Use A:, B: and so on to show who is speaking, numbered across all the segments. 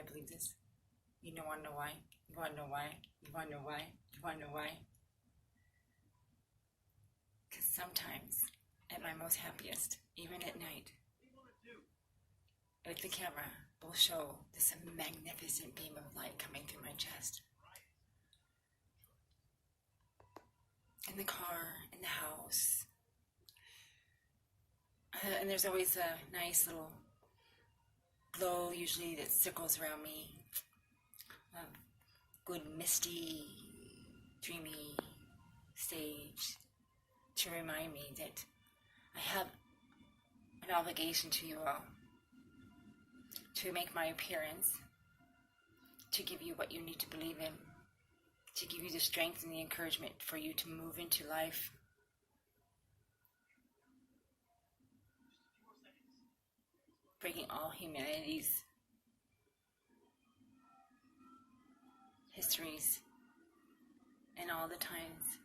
A: I believe this? You don't want to know why? You want to know why? You want to know why? You want to know why? Because sometimes, at my most happiest, even at night, with the camera, will show this magnificent beam of light coming through my chest. In the car, in the house. And there's always a nice little glow, usually, that circles around me. Good, misty, dreamy stage to remind me that I have an obligation to you all to make my appearance, to give you what you need to believe in, to give you the strength and the encouragement for you to move into life. Breaking all humanity's histories and all the times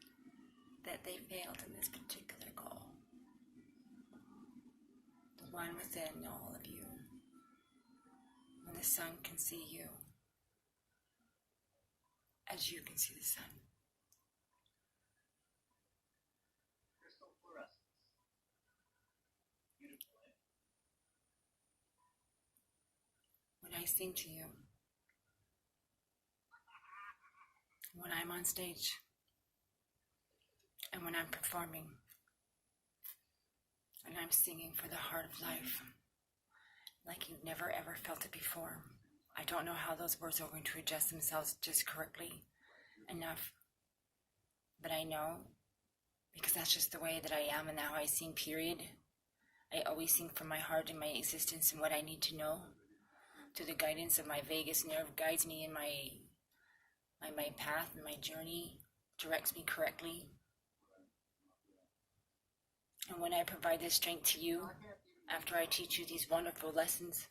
A: that they failed in this particular goal. The one within all of you, when the sun can see you as you can see the sun.
B: Crystal fluorescence. Beautiful.
A: When I sing to you, when I'm on stage, and when I'm performing, and I'm singing for the heart of life, like you've never ever felt it before. I don't know how those words are going to adjust themselves just correctly enough, but I know, because that's just the way that I am and how I sing, period. I always sing from my heart and my existence and what I need to know. Through the guidance of my vagus nerve guides me in my path and my journey, directs me correctly. And when I provide this strength to you, after I teach you these wonderful lessons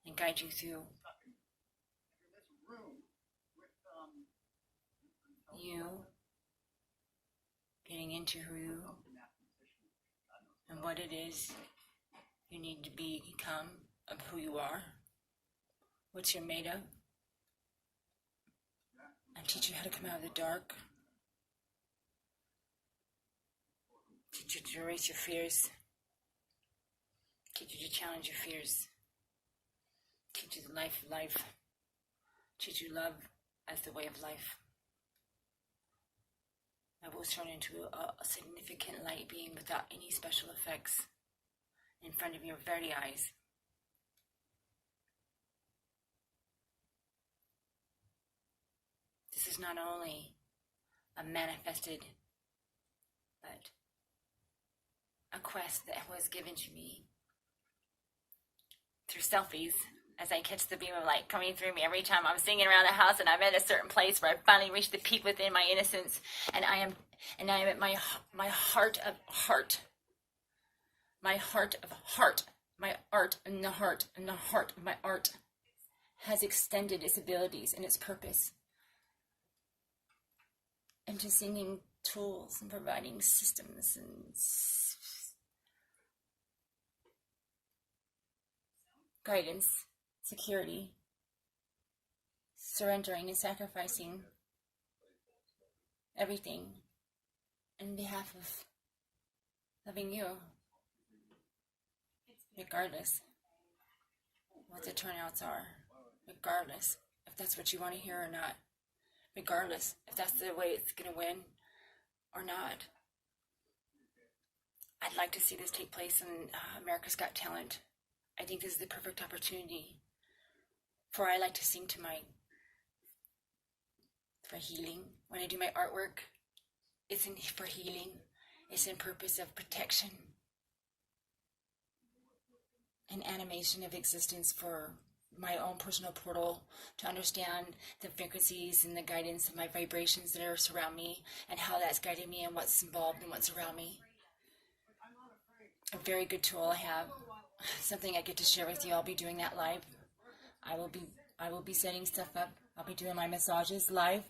A: and guide you through you getting into who you and what it is you need to become of who you are, what you're made of, and teach you how to come out of the dark, teach you to erase your fears, teach you to challenge your fears, teach you the life of life, teach you love as the way of life. I will turn into a significant light being without any special effects in front of your very eyes. This is not only a manifested, but a quest that was given to me through selfies as I catch the beam of light coming through me every time I'm singing around the house and I'm at a certain place where I finally reach the peak within my innocence, and I am at my heart of heart, my heart of heart, my art and the heart of my art has extended its abilities and its purpose into singing tools and providing systems and guidance, security, surrendering and sacrificing everything in behalf of loving you, regardless what the turnouts are, regardless if that's what you want to hear or not, regardless if that's the way it's going to win or not. I'd like to see this take place in America's Got Talent. I think this is the perfect opportunity for I like to sing to for healing. When I do my artwork, it's for healing. It's in purpose of protection and animation of existence for my own personal portal to understand the frequencies and the guidance of my vibrations that are surround me and how that's guiding me and what's involved and what's around me. A very good tool I have, something I get to share with you. I'll be doing that live. I will be setting stuff up. I'll be doing my massages live.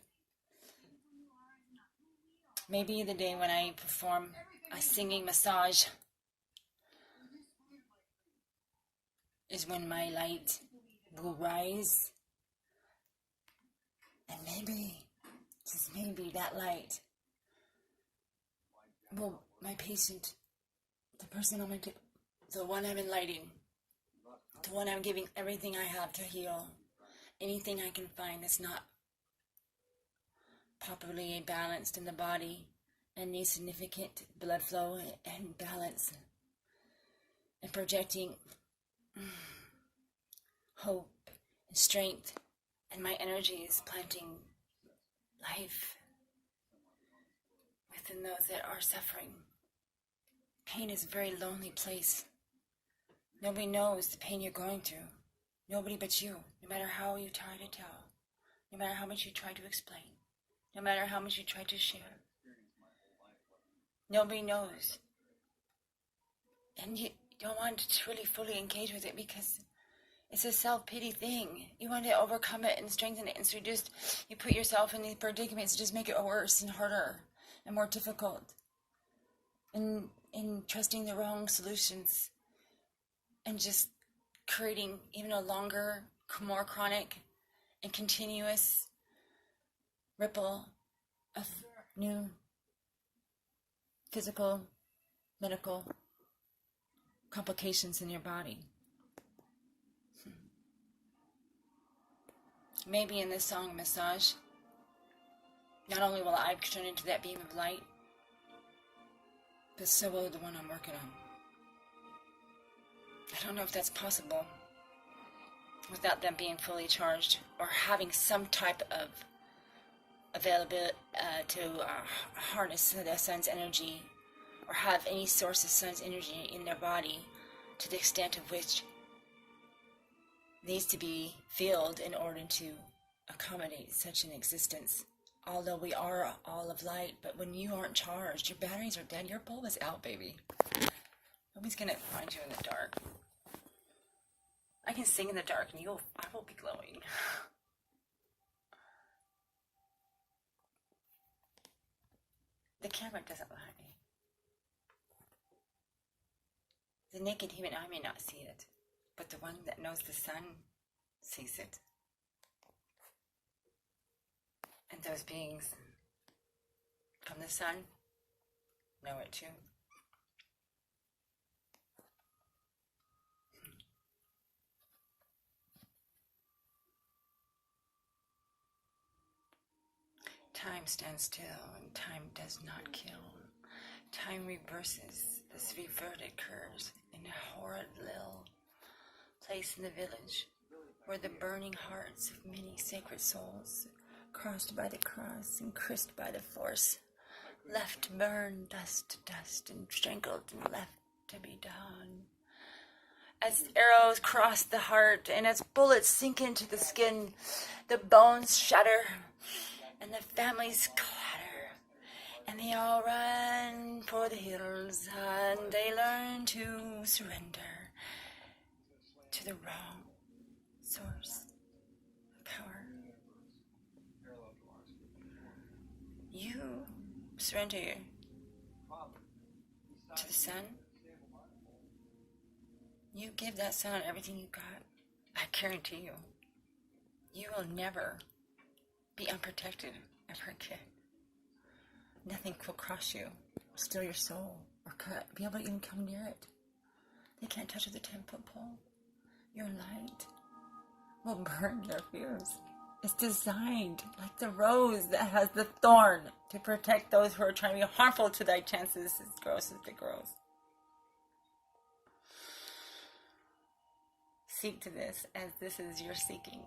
A: Maybe the day when I perform a singing massage is when my light will rise. And maybe, just maybe, that light will, my patient, the person the one I'm enlightening, the one I'm giving everything I have to heal, anything I can find that's not properly balanced in the body and needs significant blood flow and balance, and projecting hope and strength, and my energy is planting life within those that are suffering. Pain is a very lonely place. Nobody knows the pain you're going through. Nobody but you, no matter how you try to tell, no matter how much you try to explain, no matter how much you try to share. Nobody knows. And you don't want to really fully engage with it because it's a self-pity thing. You want to overcome it and strengthen it, and so you put yourself in these predicaments to just make it worse and harder and more difficult. And in trusting the wrong solutions and just creating even a longer, more chronic and continuous ripple of new physical, medical complications in your body. Maybe in this song, Massage, not only will I turn into that beam of light, but so will the one I'm working on. I don't know if that's possible without them being fully charged or having some type of availability to harness the sun's energy or have any source of sun's energy in their body to the extent of which needs to be filled in order to accommodate such an existence. Although we are all of light, but when you aren't charged, your batteries are dead, your bulb is out, baby. Nobody's gonna find you in the dark. I can sing in the dark and I will be glowing. The camera doesn't lie. The naked human eye may not see it, but the one that knows the sun sees it. And those beings from the sun know it too. Time stands still and time does not kill. Time reverses. This reverted curves in a horrid little place in the village where the burning hearts of many sacred souls, crossed by the cross and crisped by the force, left to burn dust to dust and strangled and left to be done. As arrows cross the heart and as bullets sink into the skin, the bones shatter and the families clatter, and they all run for the hills, and they learn to surrender to the wrong source of power. You surrender to the sun. You give that sun everything you got. I guarantee you, you will never be unprotected ever again. Nothing will cross you, steal your soul, or be able to even come near it. They can't touch with a 10-foot pole. Your light will burn their fears. It's designed like the rose that has the thorn to protect those who are trying to be harmful to thy chances, as gross as it grows. Seek to this as this is your seeking.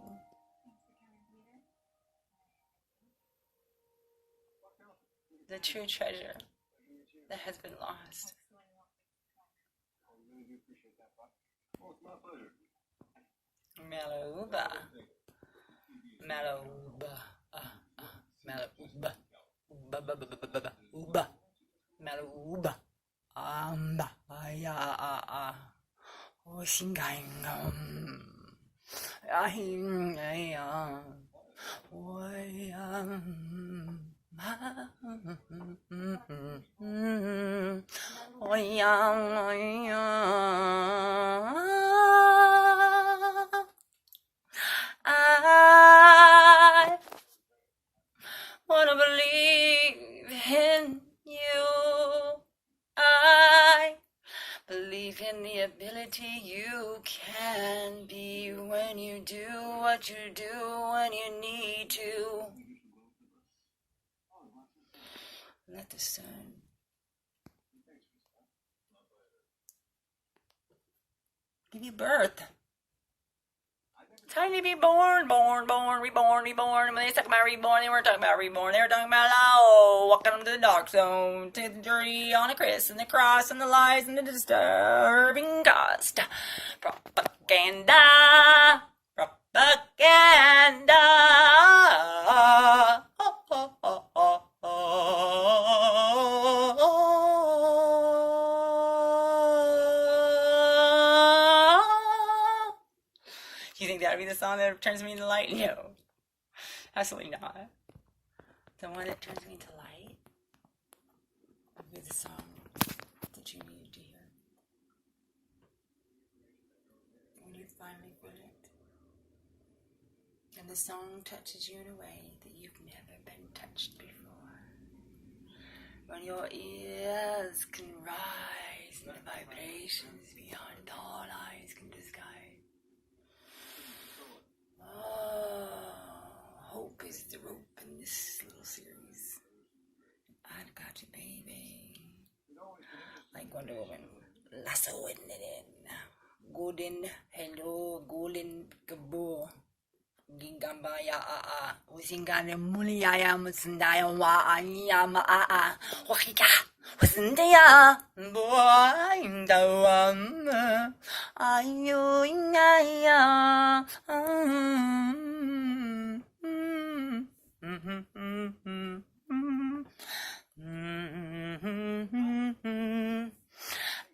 A: The true treasure that has been lost. Malouba. Malouba. Malouba. Uba. Malouba. Amba. Aya. Oshingangam. Ahingaya. Oyam. you do what you do when you need to. Let the sun give you birth. Time to be born, reborn. When they talk about reborn, they weren't talking about reborn. They were talking about, oh, welcome to the dark zone, to the journey on a Chris and the cross and the lies and the disturbing cost. Propaganda. You think that would be the song that turns me into light? No. Absolutely not. The one that turns me into light would be the song that you needed to hear. When you finally feel it. And the song touches you in a way that you've never been touched before. When your ears can rise into vibrations beyond all eyes can disguise. Hope is the rope in this little series. I've got you, baby. Like Wonder Woman. Lassoing it in. Golden, hello, golden, kabo. Gingamba ya Usingane Muliaya Musandaya wa Ayama Wakika Wasandaya Boindawam Ayu Ingaya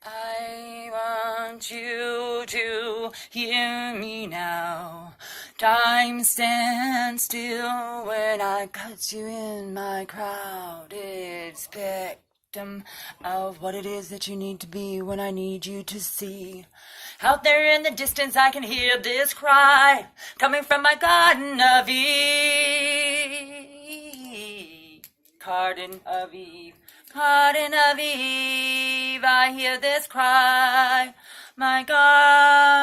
A: I want you to hear me now. Time stands still when I cut you in my crowded spectrum of what it is that you need to be when I need you to see. Out there in the distance I can hear this cry coming from my Garden of Eve. Garden of Eve. Garden of Eve, I hear this cry. My garden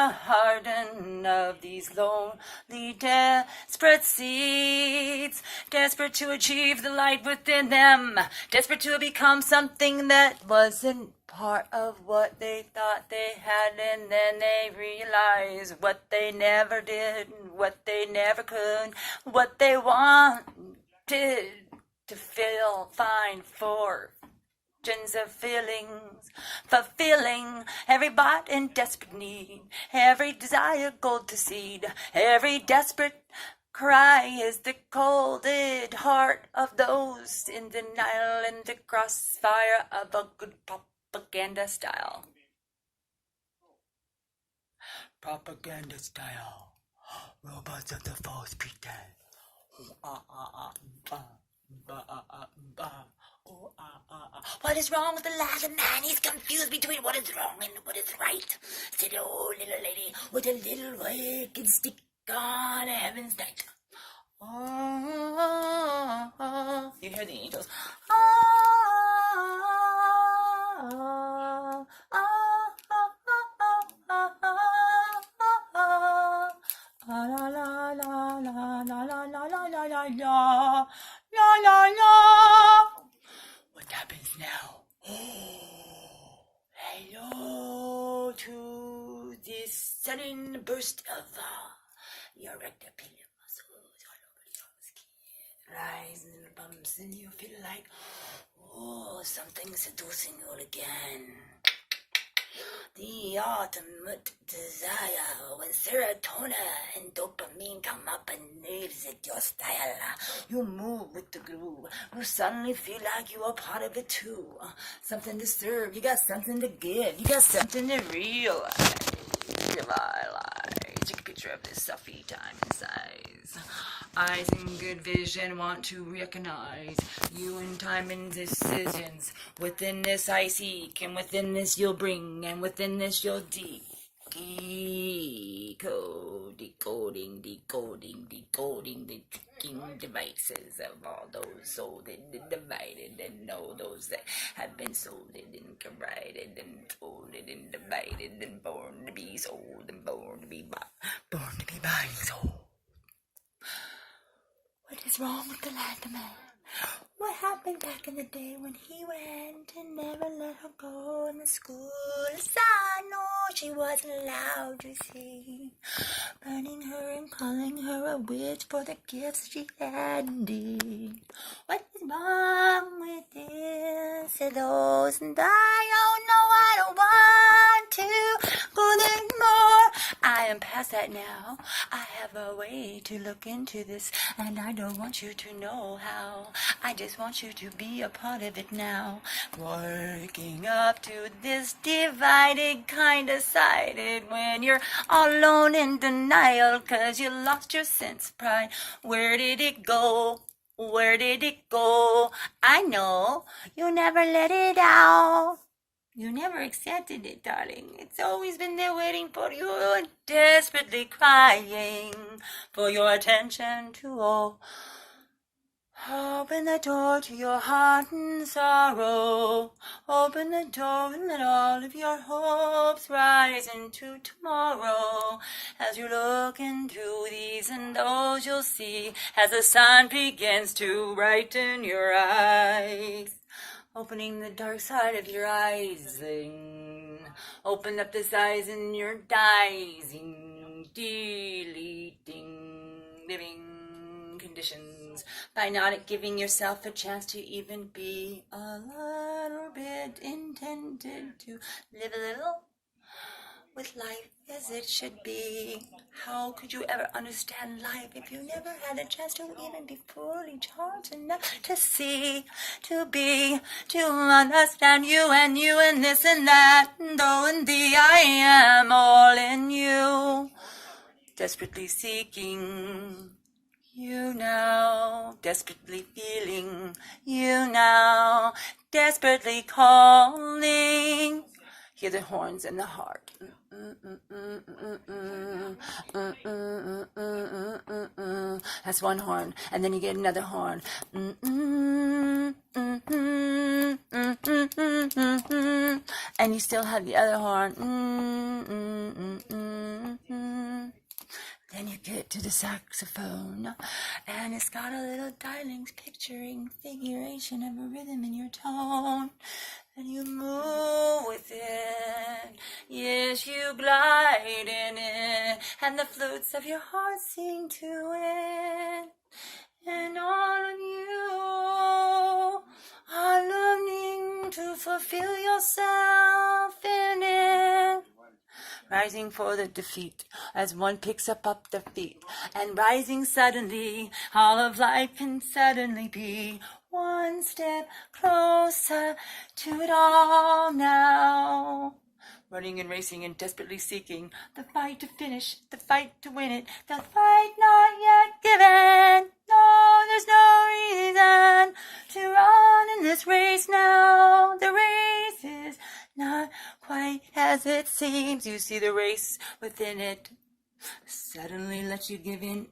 A: of these lonely, desperate seeds, desperate to achieve the light within them, desperate to become something that wasn't part of what they thought they had, and then they realize what they never did, what they never could, what they wanted to feel, find for. Of feelings, fulfilling every bought and desperate need, every desire gold to seed, every desperate cry is the colded heart of those in denial in the crossfire of a good propaganda style. Propaganda style, robots of the false pretense. What is wrong with the lad man? He's confused between what is wrong and what is right. Said the old little lady with a little wicked stick on a heaven's night. Oh, you hear the angels. La la la la la la la la la la la la la la. What happens now? Hello to this sudden burst of your rectopilium muscles all over your skin, rising in the bumps, and you feel like, oh, something seducing you again. The ultimate desire when serotonin and dopamine come up and lives at your style. You move with the groove. You suddenly feel like you are part of it too. Something to serve. You got something to give. You got something to realize. Take a picture of this selfie time and size. Eyes in good vision want to recognize you in time and decisions. Within this I seek, and within this you'll bring, and within this you'll decoding the tricking devices of all those sold and divided, and know those that have been sold and derided and told and divided and born to be sold and born to born to be buying soul. What is wrong with the land of man? What happened back in the day when he went and never let her go in the school? I know she wasn't allowed, you see, burning her and calling her a witch for the gifts she had indeed. What is wrong with this? Said those, and I don't want to go there more. I am past that now. I have a way to look into this, and I don't want you to know how. I just want you to be a part of it now. Working up to this divided, kind of sided when you're all alone in denial, 'cause you lost your sense of pride. Where did it go? Where did it go? I know you never let it out. You never accepted it, darling. It's always been there waiting for you and desperately crying for your attention to all. Open the door to your heart and sorrow. Open the door and let all of your hopes rise into tomorrow. As you look into these and those you'll see, as the sun begins to brighten your eyes. Opening the dark side of your eyes. Open up the eyes and you're dicing, deleting, living conditions by not giving yourself a chance to even be a little bit intended to live a little with life as it should be. How could you ever understand life if you never had a chance to even be fully charged enough to see, to be, to understand you and this and that, and oh and the I am all in you, desperately seeking you now, desperately feeling you now, desperately calling. Hear the horns and the heart. That's one horn, and then you get another horn. And you still have the other horn. Then you get to the saxophone, and it's got a little darling's picturing figuration of a rhythm in your tone. And you move with it, yes, you glide in it, and the flutes of your heart sing to it. And all of you are longing to fulfill yourself in it. Rising for the defeat, as one picks up the feet, and rising suddenly, all of life can suddenly be one step closer to it all now. Running and racing and desperately seeking the fight to finish, the fight to win it, the fight not yet given. No, there's no reason to run in this race now. The race is not quite as it seems. You see the race within it suddenly lets you give in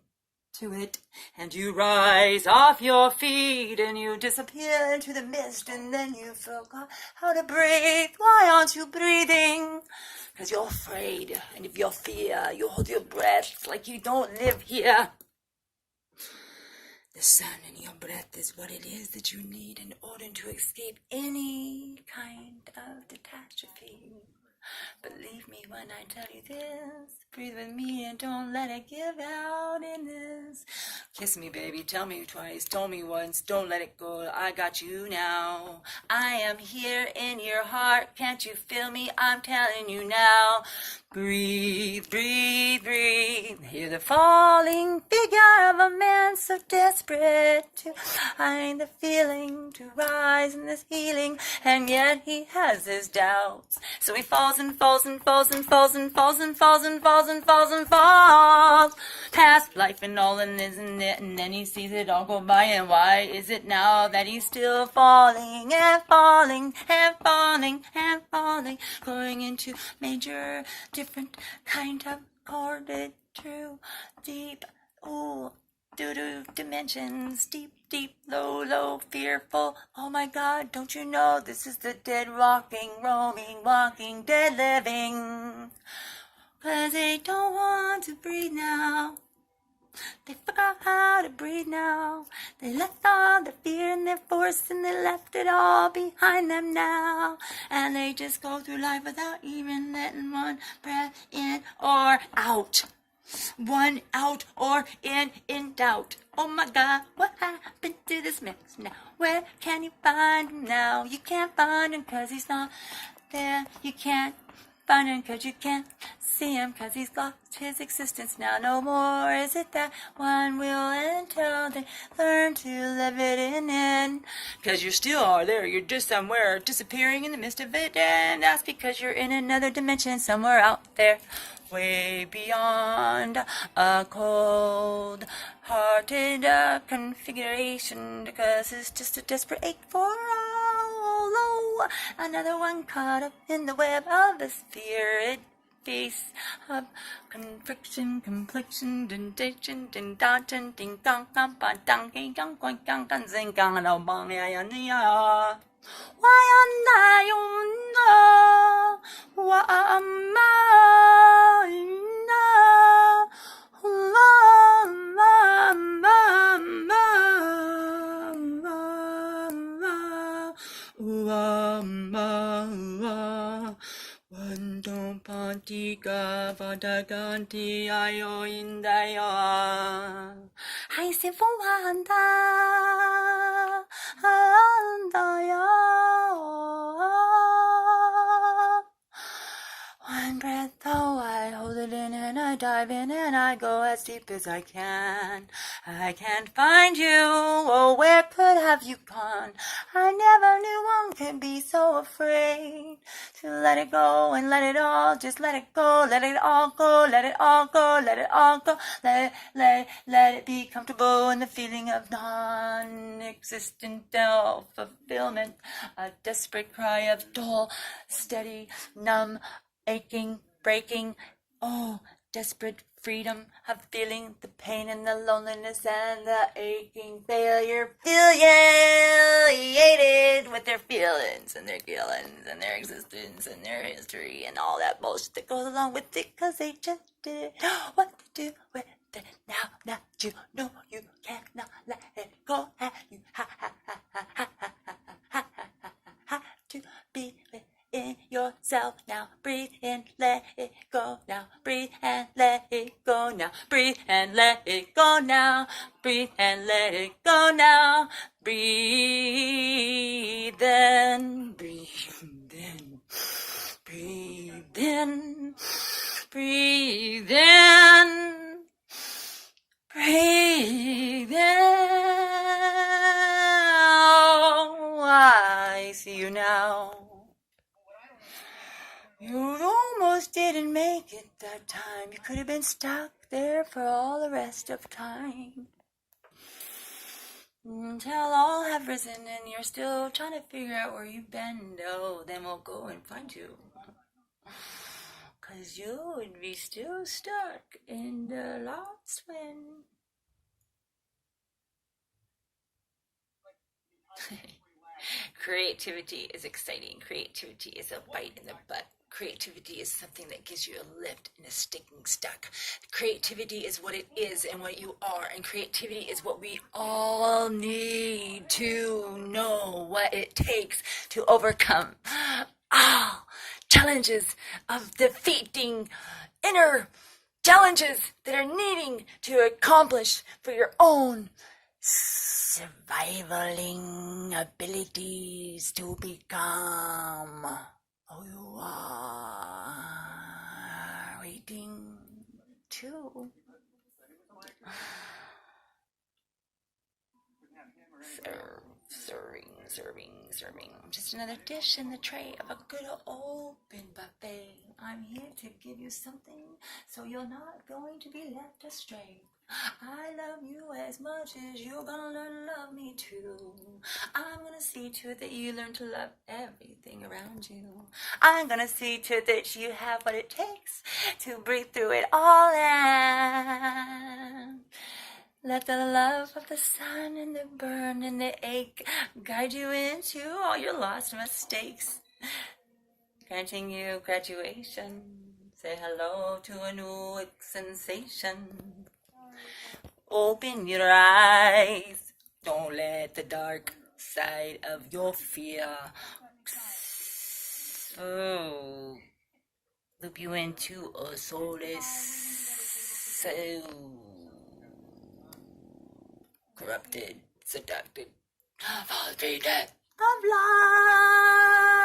A: to it, and you rise off your feet and you disappear into the mist, and then you forgot how to breathe. Why aren't you breathing? Because you're afraid, and if you're fear, you hold your breath like you don't live here. The sun in your breath is what it is that you need in order to escape any kind of catastrophe. Believe me when I tell you this. Breathe with me and don't let it give out in this. Kiss me, baby, tell me twice, told me once, don't let it go. I got you now. I am here in your heart. Can't you feel me? I'm telling you now. Breathe, breathe, breathe. Hear the falling figure of a man so desperate to find the feeling to rise in this healing, and yet he has his doubts. So he falls and falls and falls and falls and falls and falls and falls and falls and falls past life and all and isn't it, and then he sees it all go by, and why is it now that he's still falling and falling and falling and falling, going into major different kind of chorded true deep doo-doo dimensions, deep, deep, low, low, fearful. Oh my God, don't you know this is the dead rocking, roaming, walking, dead living? 'cause they don't want to breathe now. They forgot how to breathe now. They left all their fear and their force and they left it all behind them now. And they just go through life without even letting one breath in or out. One out or in doubt. Oh my God, what happened to this mix now? Where can you find him now? You can't find him 'cause he's not there. You can't find him 'cause you can't see him 'cause he's lost his existence now. No more is it that one will until they learn to live it in. 'Cause you still are there. You're just somewhere disappearing in the midst of it. And that's because you're in another dimension somewhere out there. Way beyond a cold-hearted configuration, because it's just a desperate ache for all. Another one caught up in the web of the spirit face of confliction, complexion, dentation, ding dong, ding dong, dong, dong, ding dong, dong, dong, dong, zing dong, no bong, ya ya ya. Why Wandong pantika vadaganti ayo indaya. Hai se fuanda andaya. One breath, though, I hold it in and I dive in and I go as deep as I can. I can't find you, oh, where could have you gone? I never knew one could be so afraid to let it go and let it all, just let it go, let it all go, let it all go, let it all go, let it be comfortable in the feeling of non-existent fulfillment, a desperate cry of dull, steady, numb, aching, breaking, oh, desperate freedom of feeling the pain and the loneliness and the aching failure, affiliated with their feelings and their feelings and their existence and their history and all that bullshit that goes along with it, 'cause they just didn't know what to do with it. Now that you know you cannot let it go, you have to be with in yourself now. Breathe in, let it go now. Breathe and let it go now. Breathe and let it go now. Breathe and let it go now. Breathe in, breathe in, breathe in, breathe in, breathe in. Oh, I see you now. You almost didn't make it that time. You could have been stuck there for all the rest of time. Until all have risen and you're still trying to figure out where you've been. Oh, then we'll go and find you. 'Cause you would be still stuck in the lost wind. Creativity is exciting. Creativity is a bite in the butt. Creativity is something that gives you a lift in a sticking stuck. Creativity is what it is and what you are, and creativity is what we all need to know what it takes to overcome challenges of defeating inner challenges that are needing to accomplish for your own surviving abilities to become who you are waiting to serving. Just another dish in the tray of a good open buffet. I'm here to give you something so you're not going to be left astray. I love you as much as you're gonna learn to love me too. I'm gonna see to it that you learn to love everything around you. I'm gonna see to it that you have what it takes to breathe through it all and let the love of the sun and the burn and the ache guide you into all your lost mistakes, granting you graduation Say hello to a new sensation. Open your eyes. Don't let the dark side of your fear loop you into a soulless soul. Corrupted, seducted, frustrated of life.